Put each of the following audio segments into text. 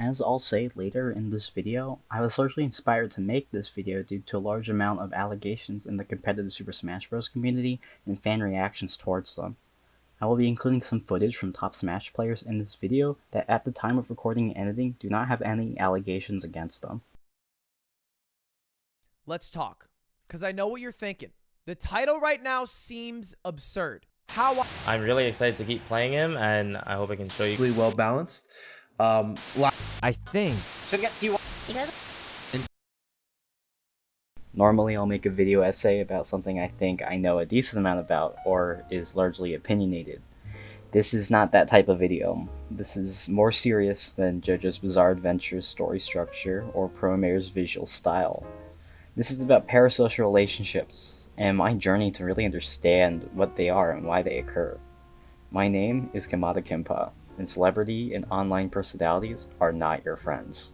As I'll say later in this video, I was largely inspired to make this video due to a large amount of allegations in the competitive Super Smash Bros. Community and fan reactions towards them. I will be including some footage from top Smash players in this video that at the time of recording and editing do not have any allegations against them. Let's talk, because I know what you're thinking. The title right now seems absurd. I'm really excited to keep playing him, and I hope I can show you. Really well balanced. I think Should get to you. Normally I'll make a video essay about something I think I know a decent amount about or is largely opinionated. This is not that type of video. This is more serious than JoJo's Bizarre Adventure's story structure or Promare's visual style. This is about parasocial relationships and my journey to really understand what they are and why they occur. My name is Kimada Kinpa, and celebrity and online personalities are not your friends.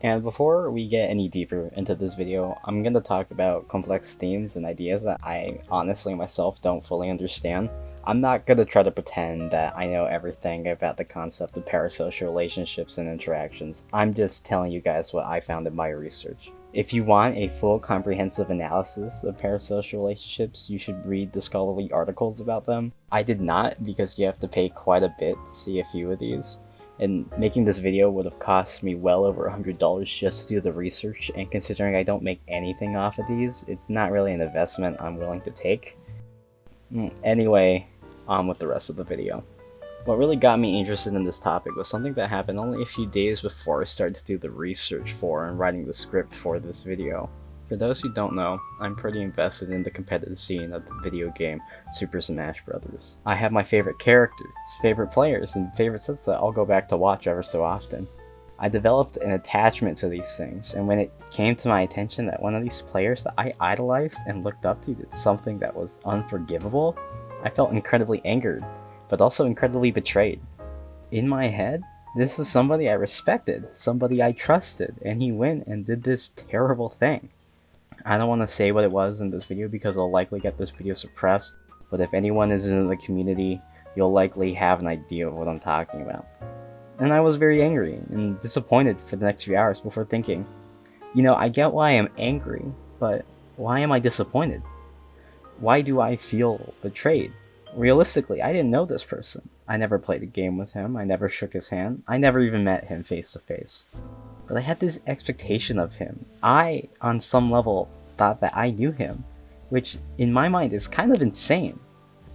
And before we get any deeper into this video, I'm going to talk about complex themes and ideas that I honestly myself don't fully understand. I'm not going to try to pretend that I know everything about the concept of parasocial relationships and interactions. I'm just telling you guys what I found in my research. If you want a full comprehensive analysis of parasocial relationships, you should read the scholarly articles about them. I did not, because you have to pay quite a bit to see a few of these. And making this video would have cost me well over $100 just to do the research, and considering I don't make anything off of these, it's not really an investment I'm willing to take. Anyway, on with the rest of the video. What really got me interested in this topic was something that happened only a few days before I started to do the research for and writing the script for this video. For those who don't know, I'm pretty invested in the competitive scene of the video game Super Smash Bros. I have my favorite characters, favorite players, and favorite sets that I'll go back to watch ever so often. I developed an attachment to these things, and when it came to my attention that one of these players that I idolized and looked up to did something that was unforgivable, I felt incredibly angered, but also incredibly betrayed. In my head, this was somebody I respected, somebody I trusted, and he went and did this terrible thing. I don't want to say what it was in this video because I'll likely get this video suppressed, but if anyone is in the community, you'll likely have an idea of what I'm talking about. And I was very angry and disappointed for the next few hours before thinking, you know, I get why I'm angry, but why am I disappointed? Why do I feel betrayed? Realistically, I didn't know this person. I never played a game with him, I never shook his hand, I never even met him face to face. But I had this expectation of him. I, on some level, thought that I knew him, which in my mind is kind of insane.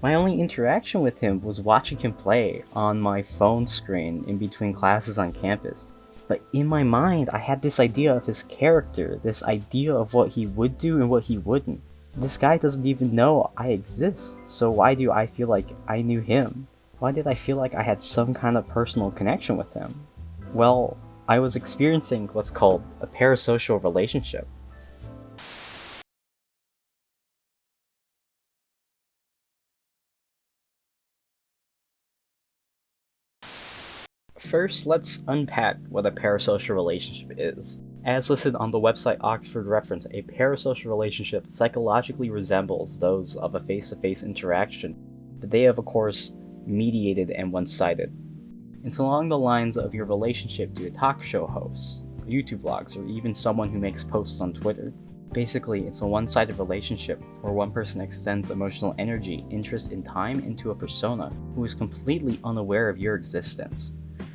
My only interaction with him was watching him play on my phone screen in between classes on campus. But in my mind, I had this idea of his character, this idea of what he would do and what he wouldn't. This guy doesn't even know I exist, so why do I feel like I knew him? Why did I feel like I had some kind of personal connection with him? Well, I was experiencing what's called a parasocial relationship. First, let's unpack what a parasocial relationship is. As listed on the website Oxford Reference, a parasocial relationship psychologically resembles those of a face-to-face interaction, but they are of course mediated and one-sided. It's along the lines of your relationship to a talk show host, YouTube vlogs, or even someone who makes posts on Twitter. Basically, it's a one-sided relationship where one person extends emotional energy, interest, and time into a persona who is completely unaware of your existence.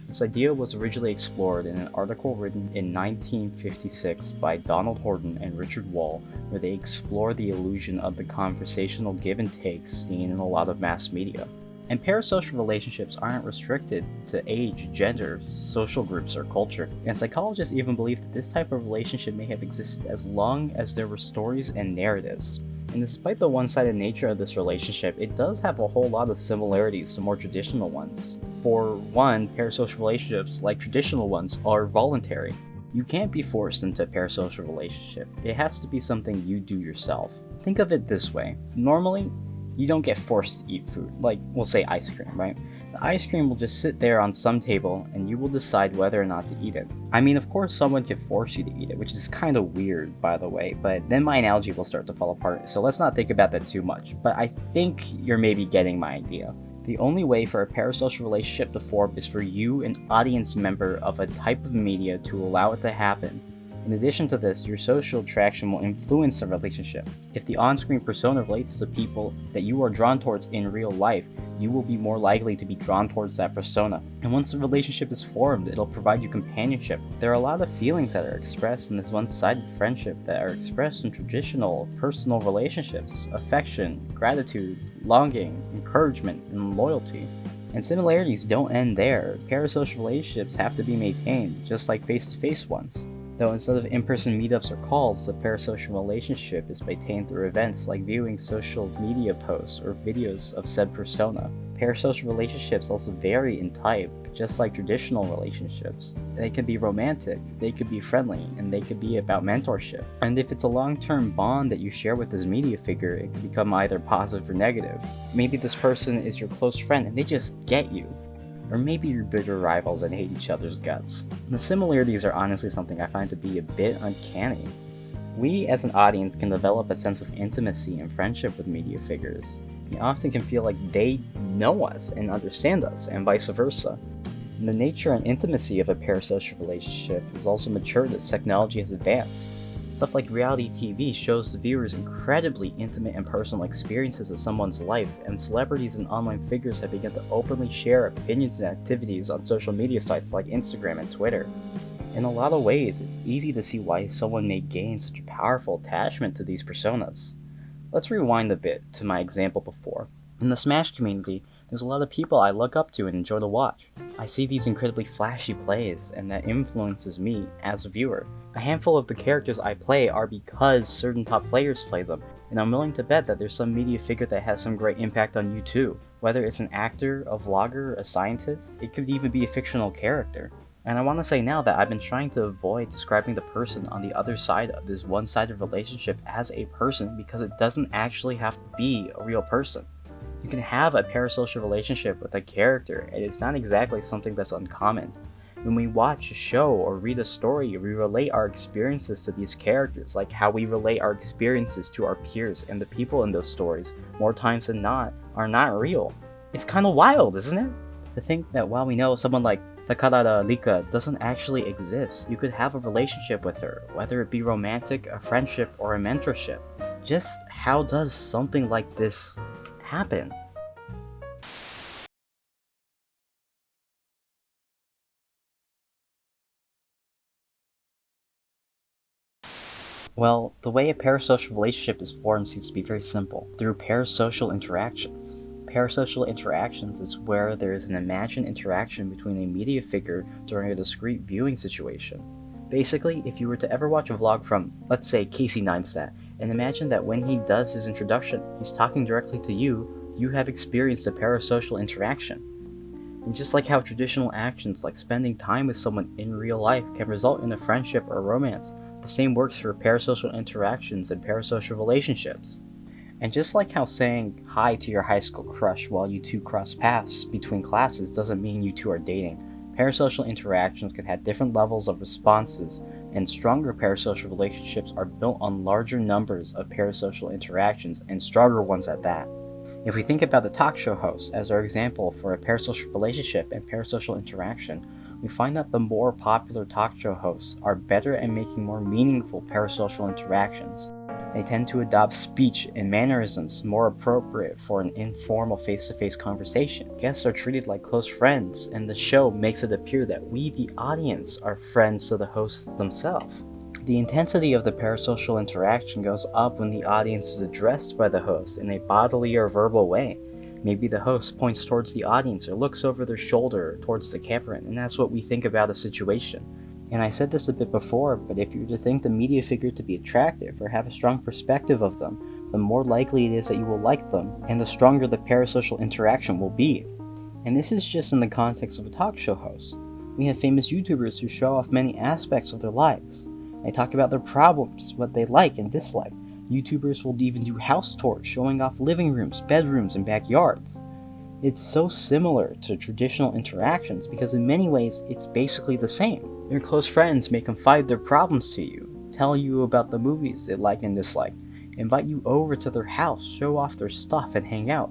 This idea was originally explored in an article written in 1956 by Donald Horton and Richard Wohl, where they explore the illusion of the conversational give and take seen in a lot of mass media. And parasocial relationships aren't restricted to age, gender, social groups, or culture. And psychologists even believe that this type of relationship may have existed as long as there were stories and narratives. And despite the one-sided nature of this relationship, it does have a whole lot of similarities to more traditional ones. For one, parasocial relationships, like traditional ones, are voluntary. You can't be forced into a parasocial relationship. It has to be something you do yourself. Think of it this way. Normally, you don't get forced to eat food, like, we'll say ice cream, right? The ice cream will just sit there on some table and you will decide whether or not to eat it. I mean, of course someone can force you to eat it, which is kind of weird, by the way, but then my analogy will start to fall apart, so let's not think about that too much. But I think you're maybe getting my idea. The only way for a parasocial relationship to form is for you, an audience member of a type of media, to allow it to happen. In addition to this, your social attraction will influence the relationship. If the on-screen persona relates to people that you are drawn towards in real life, you will be more likely to be drawn towards that persona. And once the relationship is formed, it'll provide you companionship. There are a lot of feelings that are expressed in this one-sided friendship that are expressed in traditional personal relationships: affection, gratitude, longing, encouragement, and loyalty. And similarities don't end there. Parasocial relationships have to be maintained, just like face-to-face ones. Though instead of in-person meetups or calls, the parasocial relationship is maintained through events like viewing social media posts or videos of said persona. Parasocial relationships also vary in type, just like traditional relationships. They can be romantic, they could be friendly, and they could be about mentorship. And if it's a long-term bond that you share with this media figure, it can become either positive or negative. Maybe this person is your close friend and they just get you. Or maybe you're bitter rivals and hate each other's guts. The similarities are honestly something I find to be a bit uncanny. We as an audience can develop a sense of intimacy and friendship with media figures. We often can feel like they know us and understand us, and vice versa. And the nature and intimacy of a parasocial relationship is also matured as technology has advanced. Stuff like reality TV shows the viewers incredibly intimate and personal experiences of someone's life, and celebrities and online figures have begun to openly share opinions and activities on social media sites like Instagram and Twitter. In a lot of ways, it's easy to see why someone may gain such a powerful attachment to these personas. Let's rewind a bit to my example before. In the Smash community, there's a lot of people I look up to and enjoy to watch. I see these incredibly flashy plays, and that influences me as a viewer. A handful of the characters I play are because certain top players play them, and I'm willing to bet that there's some media figure that has some great impact on you too. Whether it's an actor, a vlogger, a scientist, it could even be a fictional character. And I want to say now that I've been trying to avoid describing the person on the other side of this one-sided relationship as a person, because it doesn't actually have to be a real person. You can have a parasocial relationship with a character, and it's not exactly something that's uncommon. When we watch a show or read a story, we relate our experiences to these characters, like how we relate our experiences to our peers, and the people in those stories, more times than not, are not real. It's kind of wild, isn't it? To think that while we know someone like Takarada Rika doesn't actually exist, you could have a relationship with her, whether it be romantic, a friendship, or a mentorship. Just how does something like this happen? Well, the way a parasocial relationship is formed seems to be very simple, through parasocial interactions. Parasocial interactions is where there is an imagined interaction between a media figure during a discrete viewing situation. Basically, if you were to ever watch a vlog from, let's say, Casey Neistat, and imagine that when he does his introduction, he's talking directly to you, you have experienced a parasocial interaction. And just like how traditional actions like spending time with someone in real life can result in a friendship or romance, the same works for parasocial interactions and parasocial relationships. And just like how saying hi to your high school crush while you two cross paths between classes doesn't mean you two are dating, parasocial interactions can have different levels of responses, and stronger parasocial relationships are built on larger numbers of parasocial interactions, and stronger ones at that. If we think about the talk show host as our example for a parasocial relationship and parasocial interaction, we find that the more popular talk show hosts are better at making more meaningful parasocial interactions. They tend to adopt speech and mannerisms more appropriate for an informal face-to-face conversation. Guests are treated like close friends, and the show makes it appear that we, the audience, are friends to the hosts themselves. The intensity of the parasocial interaction goes up when the audience is addressed by the host in a bodily or verbal way. Maybe the host points towards the audience or looks over their shoulder towards the camera, and that's what we think about a situation. And I said this a bit before, but if you were to think the media figure to be attractive or have a strong perspective of them, the more likely it is that you will like them, and the stronger the parasocial interaction will be. And this is just in the context of a talk show host. We have famous YouTubers who show off many aspects of their lives. They talk about their problems, what they like and dislike. YouTubers will even do house tours showing off living rooms, bedrooms, and backyards. It's so similar to traditional interactions because in many ways it's basically the same. Your close friends may confide their problems to you, tell you about the movies they like and dislike, invite you over to their house, show off their stuff, and hang out.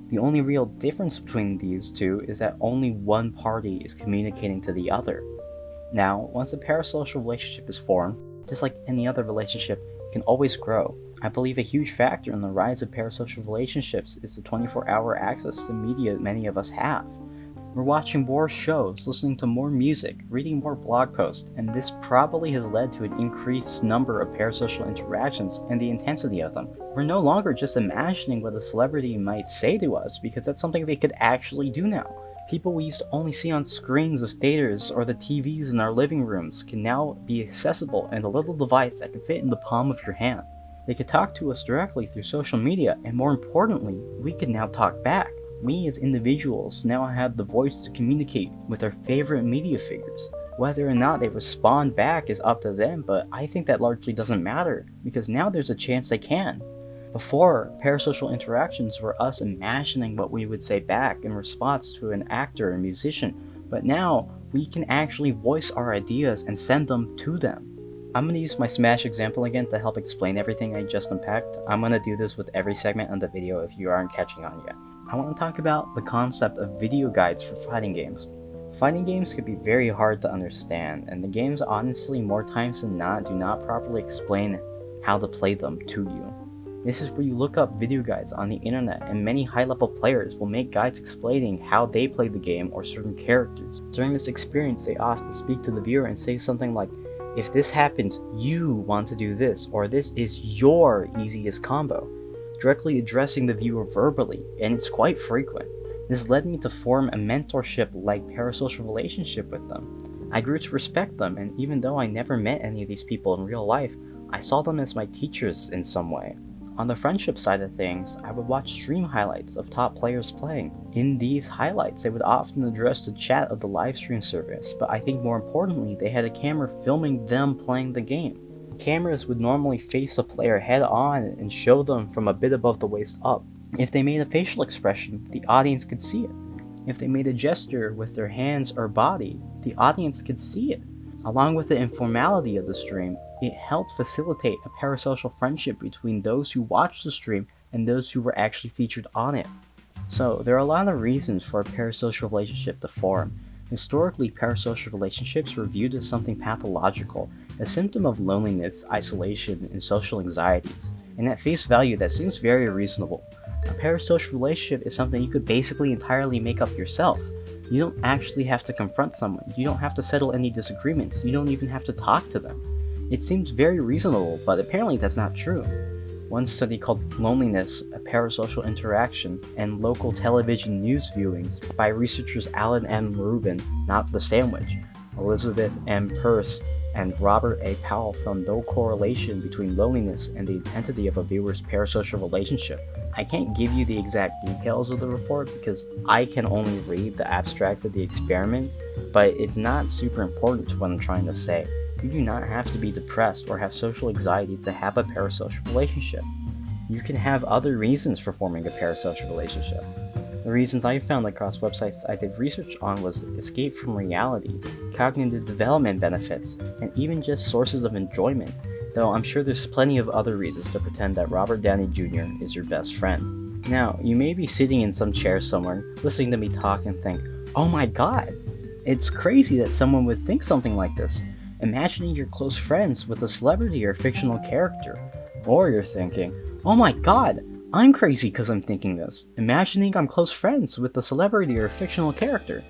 The only real difference between these two is that only one party is communicating to the other. Now, once a parasocial relationship is formed, just like any other relationship, it can always grow. I believe a huge factor in the rise of parasocial relationships is the 24-hour access to media many of us have. We're watching more shows, listening to more music, reading more blog posts, and this probably has led to an increased number of parasocial interactions and the intensity of them. We're no longer just imagining what a celebrity might say to us because that's something they could actually do now. People we used to only see on screens of theaters or the TVs in our living rooms can now be accessible in a little device that can fit in the palm of your hand. They could talk to us directly through social media, and more importantly, we can now talk back. We as individuals now have the voice to communicate with our favorite media figures. Whether or not they respond back is up to them, but I think that largely doesn't matter, because now there's a chance they can. Before, parasocial interactions were us imagining what we would say back in response to an actor or musician, but now we can actually voice our ideas and send them to them. I'm going to use my Smash example again to help explain everything I just unpacked. I'm going to do this with every segment of the video if you aren't catching on yet. I want to talk about the concept of video guides for fighting games. Fighting games can be very hard to understand, and the games honestly more times than not do not properly explain how to play them to you. This is where you look up video guides on the internet, and many high-level players will make guides explaining how they play the game or certain characters. During this experience, they often speak to the viewer and say something like, "If this happens, you want to do this," or "This is your easiest combo," directly addressing the viewer verbally, and it's quite frequent. This led me to form a mentorship-like parasocial relationship with them. I grew to respect them, and even though I never met any of these people in real life, I saw them as my teachers in some way. On the friendship side of things, I would watch stream highlights of top players playing. In these highlights, they would often address the chat of the livestream service, but I think more importantly, they had a camera filming them playing the game. Cameras would normally face a player head on and show them from a bit above the waist up. If they made a facial expression, the audience could see it. If they made a gesture with their hands or body, the audience could see it. Along with the informality of the stream, it helped facilitate a parasocial friendship between those who watched the stream and those who were actually featured on it. So, there are a lot of reasons for a parasocial relationship to form. Historically, parasocial relationships were viewed as something pathological, a symptom of loneliness, isolation, and social anxieties. And at face value, that seems very reasonable. A parasocial relationship is something you could basically entirely make up yourself. You don't actually have to confront someone, you don't have to settle any disagreements, you don't even have to talk to them. It seems very reasonable, but apparently that's not true. One study called Loneliness, a Parasocial Interaction, and Local Television News Viewings by researchers Alan M. Rubin, not the sandwich, Elizabeth M. Peirce, and Robert A. Powell found no correlation between loneliness and the intensity of a viewer's parasocial relationship. I can't give you the exact details of the report because I can only read the abstract of the experiment, but it's not super important to what I'm trying to say. You do not have to be depressed or have social anxiety to have a parasocial relationship. You can have other reasons for forming a parasocial relationship. The reasons I found across websites I did research on was escape from reality, cognitive development benefits, and even just sources of enjoyment, though I'm sure there's plenty of other reasons to pretend that Robert Downey Jr. is your best friend. Now, you may be sitting in some chair somewhere, listening to me talk and think, "Oh my god, it's crazy that someone would think something like this. Imagining you're close friends with a celebrity or fictional character." Or you're thinking, "Oh my god, I'm crazy because I'm thinking this, imagining I'm close friends with a celebrity or a fictional character."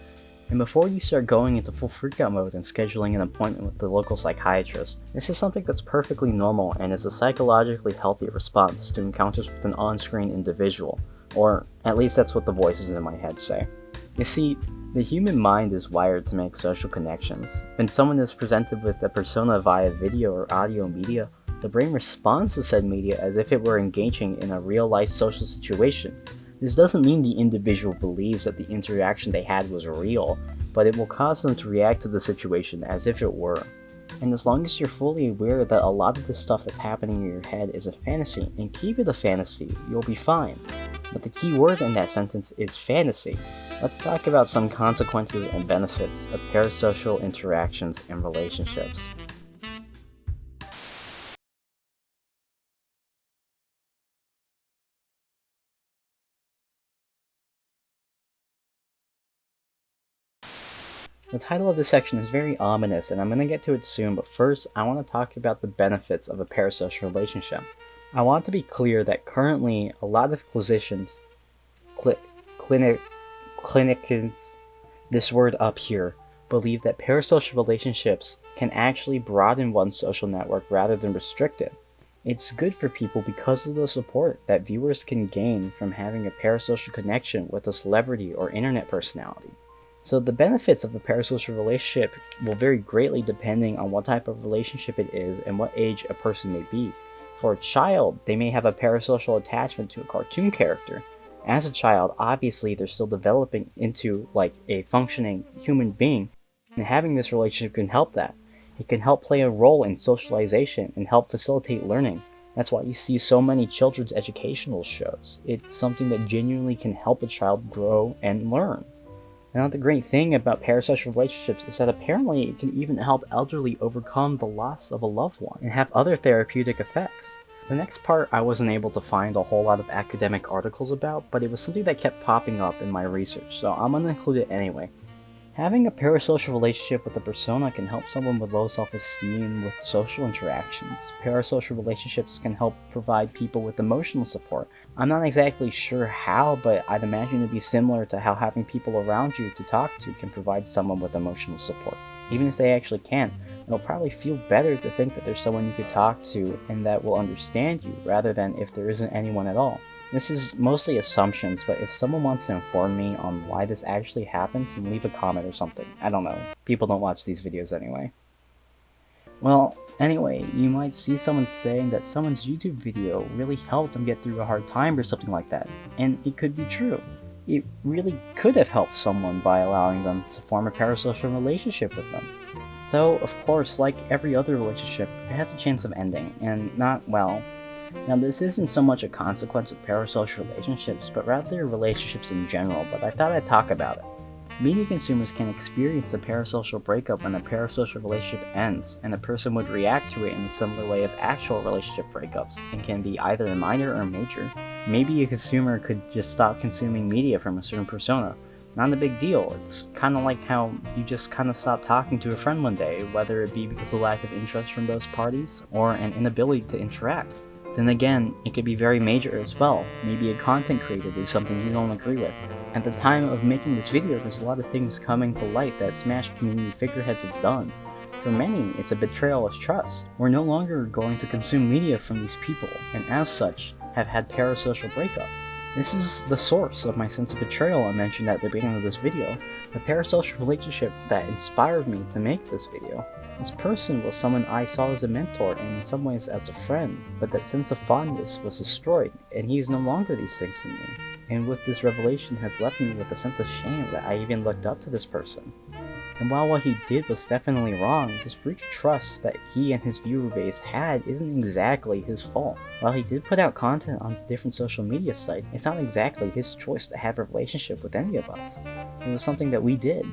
And before you start going into full freakout mode and scheduling an appointment with the local psychiatrist, this is something that's perfectly normal and is a psychologically healthy response to encounters with an on-screen individual, or at least that's what the voices in my head say. You see, the human mind is wired to make social connections. When someone is presented with a persona via video or audio media, the brain responds to said media as if it were engaging in a real-life social situation. This doesn't mean the individual believes that the interaction they had was real, but it will cause them to react to the situation as if it were. And as long as you're fully aware that a lot of the stuff that's happening in your head is a fantasy, and keep it a fantasy, you'll be fine. But the key word in that sentence is fantasy. Let's talk about some consequences and benefits of parasocial interactions and relationships. The title of this section is very ominous, and I'm going to get to it soon, but first I want to talk about the benefits of a parasocial relationship. I want to be clear that currently a lot of clinicians, this word up here, believe that parasocial relationships can actually broaden one's social network rather than restrict it. It's good for people because of the support that viewers can gain from having a parasocial connection with a celebrity or internet personality. So the benefits of a parasocial relationship will vary greatly depending on what type of relationship it is and what age a person may be. For a child, they may have a parasocial attachment to a cartoon character. As a child, obviously they're still developing into like a functioning human being, and having this relationship can help that. It can help play a role in socialization and help facilitate learning. That's why you see so many children's educational shows. It's something that genuinely can help a child grow and learn. Another great thing about parasocial relationships is that apparently it can even help elderly overcome the loss of a loved one and have other therapeutic effects. The next part I wasn't able to find a whole lot of academic articles about, but it was something that kept popping up in my research, so I'm going to include it anyway. Having a parasocial relationship with a persona can help someone with low self-esteem with social interactions. Parasocial relationships can help provide people with emotional support. I'm not exactly sure how, but I'd imagine it'd be similar to how having people around you to talk to can provide someone with emotional support. Even if they actually can't, it'll probably feel better to think that there's someone you could talk to and that will understand you, rather than if there isn't anyone at all. This is mostly assumptions, but if someone wants to inform me on why this actually happens, then leave a comment or something. I don't know. People don't watch these videos anyway. Well, anyway, you might see someone saying that someone's YouTube video really helped them get through a hard time or something like that, and it could be true. It really could have helped someone by allowing them to form a parasocial relationship with them. Though, of course, like every other relationship, it has a chance of ending, and not well. Now, this isn't so much a consequence of parasocial relationships, but rather relationships in general, but I thought I'd talk about it. Media consumers can experience a parasocial breakup when a parasocial relationship ends, and a person would react to it in a similar way of actual relationship breakups, and can be either minor or major. Maybe a consumer could just stop consuming media from a certain persona. Not a big deal. It's kind of like how you just kind of stop talking to a friend one day, whether it be because of lack of interest from both parties, or an inability to interact. Then again, it could be very major as well. Maybe a content creator did something you don't agree with. At the time of making this video, there's a lot of things coming to light that Smash community figureheads have done. For many, it's a betrayal of trust. We're no longer going to consume media from these people, and as such, have had parasocial breakup. This is the source of my sense of betrayal I mentioned at the beginning of this video, the parasocial relationship that inspired me to make this video. This person was someone I saw as a mentor and in some ways as a friend, but that sense of fondness was destroyed, and he is no longer these things to me. And with this revelation has left me with a sense of shame that I even looked up to this person. And while what he did was definitely wrong, this breach of trust that he and his viewer base had isn't exactly his fault. While he did put out content on different social media sites, it's not exactly his choice to have a relationship with any of us. It was something that we did.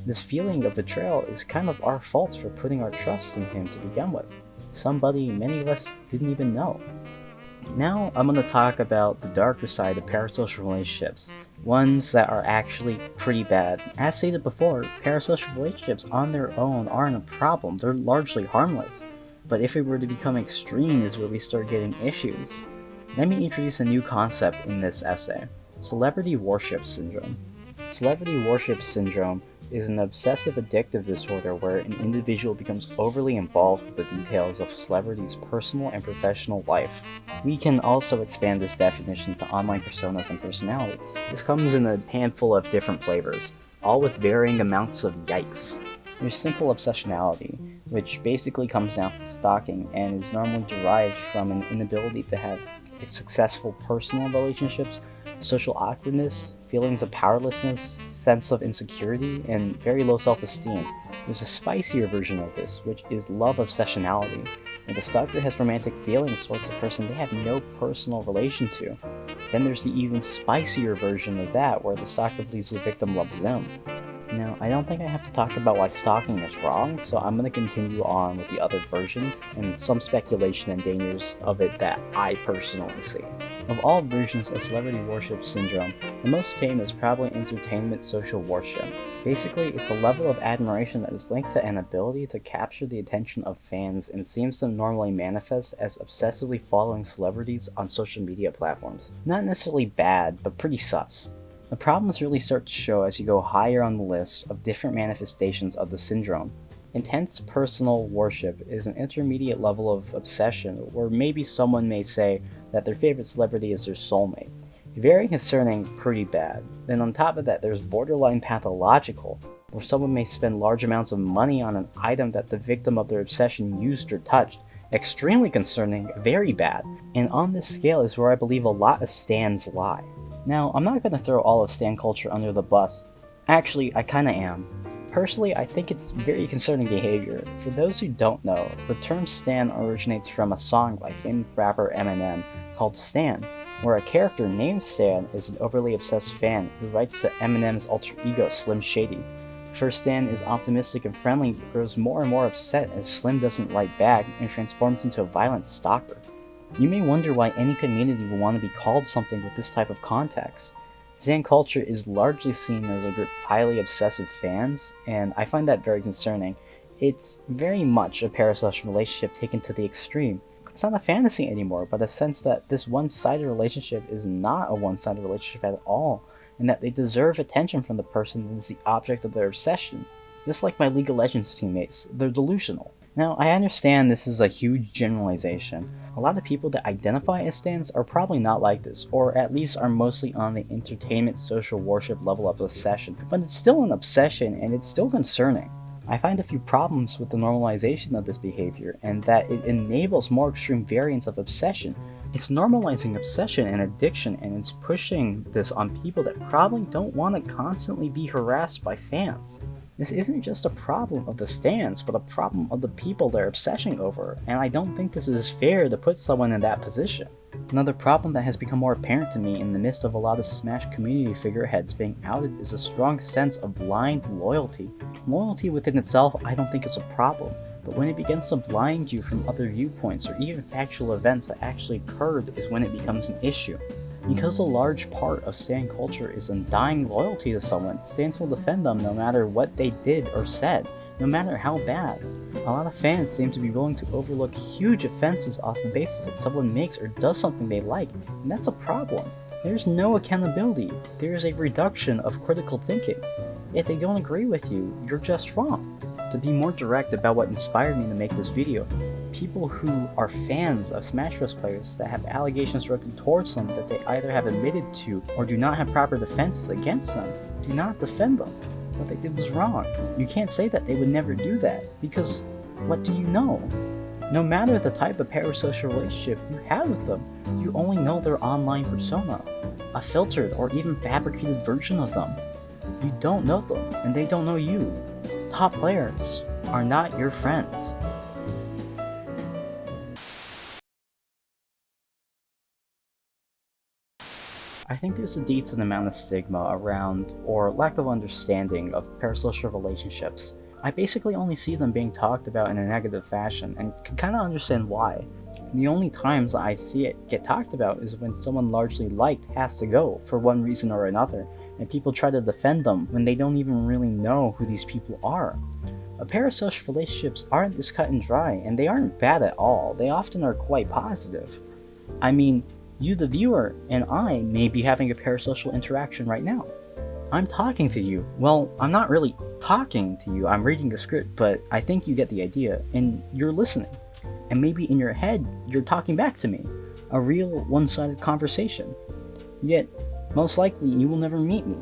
This feeling of betrayal is kind of our fault for putting our trust in him to begin with. Somebody many of us didn't even know. Now I'm going to talk about the darker side of parasocial relationships, ones that are actually pretty bad. As stated before, parasocial relationships on their own aren't a problem, they're largely harmless. But if it were to become extreme is where we start getting issues. Let me introduce a new concept in this essay, celebrity worship syndrome. Celebrity worship syndrome is an obsessive addictive disorder where an individual becomes overly involved with the details of a celebrity's personal and professional life. We can also expand this definition to online personas and personalities. This comes in a handful of different flavors, all with varying amounts of yikes. There's simple obsessionality, which basically comes down to stalking and is normally derived from an inability to have successful personal relationships, social awkwardness, feelings of powerlessness, sense of insecurity, and very low self-esteem. There's a spicier version of this, which is love obsessionality, where the stalker has romantic feelings towards a person they have no personal relation to. Then there's the even spicier version of that, where the stalker believes the victim loves them. Now, I don't think I have to talk about why stalking is wrong, so I'm going to continue on with the other versions, and some speculation and dangers of it that I personally see. Of all versions of celebrity worship syndrome, the most tame is probably entertainment social worship. Basically, it's a level of admiration that is linked to an ability to capture the attention of fans and seems to normally manifest as obsessively following celebrities on social media platforms. Not necessarily bad, but pretty sus. The problems really start to show as you go higher on the list of different manifestations of the syndrome. Intense personal worship is an intermediate level of obsession where maybe someone may say that their favorite celebrity is their soulmate. Very concerning, pretty bad. Then on top of that, there's borderline pathological, where someone may spend large amounts of money on an item that the victim of their obsession used or touched. Extremely concerning, very bad. And on this scale is where I believe a lot of stans lie. Now, I'm not going to throw all of stan culture under the bus. Actually, I kinda am. Personally, I think it's very concerning behavior. For those who don't know, the term stan originates from a song by famed rapper Eminem called Stan, where a character named Stan is an overly obsessed fan who writes to Eminem's alter ego Slim Shady. First, Stan is optimistic and friendly but grows more and more upset as Slim doesn't write back and transforms into a violent stalker. You may wonder why any community would want to be called something with this type of context. Stan culture is largely seen as a group of highly obsessive fans, and I find that very concerning. It's very much a parasocial relationship taken to the extreme. It's not a fantasy anymore, but a sense that this one-sided relationship is not a one-sided relationship at all, and that they deserve attention from the person that is the object of their obsession. Just like my League of Legends teammates, they're delusional. Now, I understand this is a huge generalization. A lot of people that identify as stans are probably not like this, or at least are mostly on the entertainment social worship level of obsession, but it's still an obsession and it's still concerning. I find a few problems with the normalization of this behavior, and that it enables more extreme variants of obsession. It's normalizing obsession and addiction, and it's pushing this on people that probably don't want to constantly be harassed by fans. This isn't just a problem of the stans, but a problem of the people they're obsessing over, and I don't think this is fair to put someone in that position. Another problem that has become more apparent to me in the midst of a lot of Smash community figureheads being outed is a strong sense of blind loyalty. Loyalty within itself I don't think is a problem, but when it begins to blind you from other viewpoints or even factual events that actually occurred is when it becomes an issue. Because a large part of stan culture is undying loyalty to someone, stans will defend them no matter what they did or said, no matter how bad. A lot of fans seem to be willing to overlook huge offenses off the basis that someone makes or does something they like, and that's a problem. There's no accountability. There is a reduction of critical thinking. If they don't agree with you, you're just wrong. To be more direct about what inspired me to make this video, people who are fans of Smash Bros. Players that have allegations directed towards them that they either have admitted to or do not have proper defenses against them, do not defend them. What they did was wrong. You can't say that they would never do that, because what do you know? No matter the type of parasocial relationship you have with them, you only know their online persona, a filtered or even fabricated version of them. You don't know them, and they don't know you. Top players are not your friends. I think there's a decent amount of stigma around, or lack of understanding, of parasocial relationships. I basically only see them being talked about in a negative fashion, and can kinda understand why. The only times I see it get talked about is when someone largely liked has to go, for one reason or another, and people try to defend them when they don't even really know who these people are. Parasocial relationships aren't this cut and dry, and they aren't bad at all. They often are quite positive. I mean, you the viewer and I may be having a parasocial interaction right now. I'm talking to you. Well, I'm not really talking to you, I'm reading a script, but I think you get the idea, and you're listening. And maybe in your head, you're talking back to me. A real one-sided conversation. Yet, most likely you will never meet me.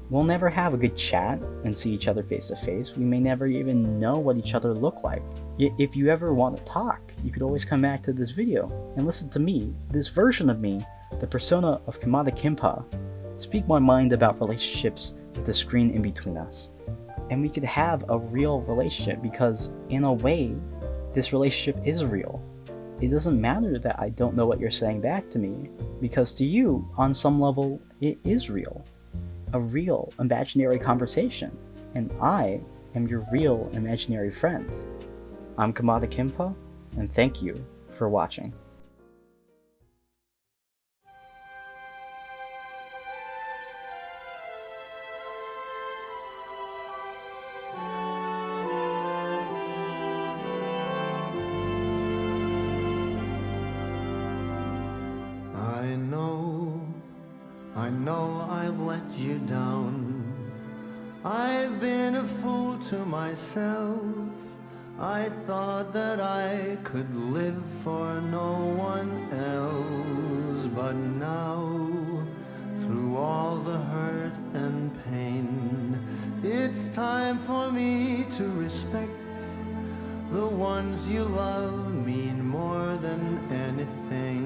We'll never have a good chat and see each other face to face. We may never even know what each other look like. Yet if you ever want to talk, you could always come back to this video and listen to me, this version of me, the persona of Kimada Kinpa, speak my mind about relationships with the screen in between us. And we could have a real relationship because, in a way, this relationship is real. It doesn't matter that I don't know what you're saying back to me, because to you, on some level, it is real. A real imaginary conversation, and I am your real imaginary friend. I'm Kimada Kinpa, and thank you for watching. I know I've let you down. I've been a fool to myself. I thought that I could live for no one else. But now, through all the hurt and pain, it's time for me to respect the ones you love mean more than anything.